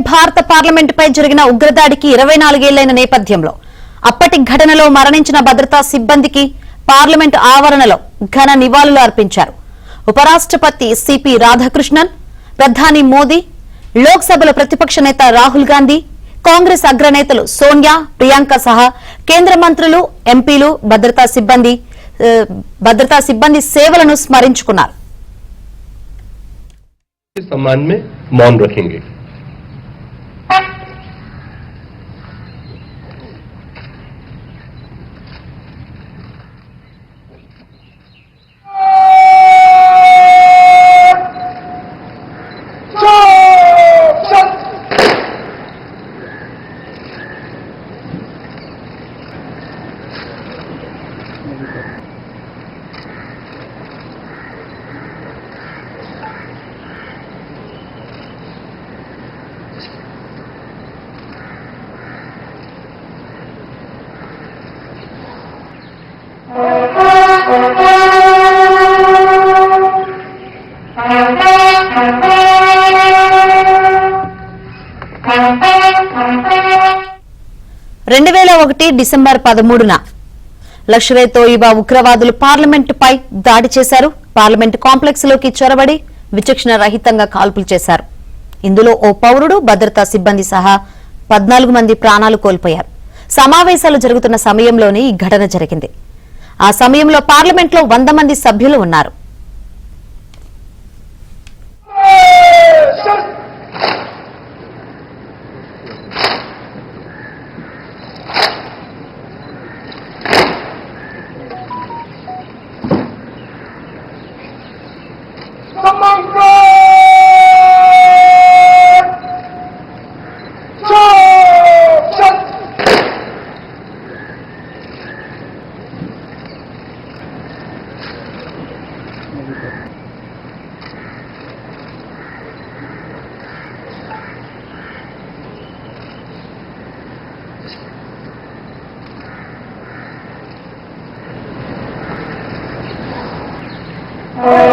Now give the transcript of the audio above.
భారత పార్లమెంటుపై జరిగిన ఉగ్రదాడికి 24 ఏళ్లైన నేపథ్యంలో అప్పటి ఘటనలో మరణించిన భద్రతా సిబ్బందికి పార్లమెంటు ఆవరణలో ఘన నివాళులు అర్పించారు. ఉపరాష్ట్రపతి సిపి రాధాకృష్ణన్, ప్రధాని మోదీ, లోక్సభలో ప్రతిపక్ష నేత రాహుల్ గాంధీ, కాంగ్రెస్ అగ్రనేతలు సోనియా, ప్రియాంక సహా కేంద్ర మంత్రులు, ఎంపీలు భద్రతా సిబ్బంది సేవలను స్మరించుకున్నారు. सम्मान में मौन रखेंगे। డిసెంబర్ 13న లష్కర్-ఏ-తోయిబా ఉగ్రవాదులు పార్లమెంటుపై దాడి చేశారు. పార్లమెంటు కాంప్లెక్స్ లోకి చొరబడి విచక్షణ రహితంగా కాల్పులు చేశారు. ఇందులో ఓ పౌరుడు, భద్రతా సిబ్బంది సహా 14 మంది ప్రాణాలు కోల్పోయారు. సమావేశాలు జరుగుతున్న సమయంలోనే ఈ ఘటన జరిగింది. ఆ సమయంలో పార్లమెంట్లో 100 మంది సభ్యులు ఉన్నారు. Oh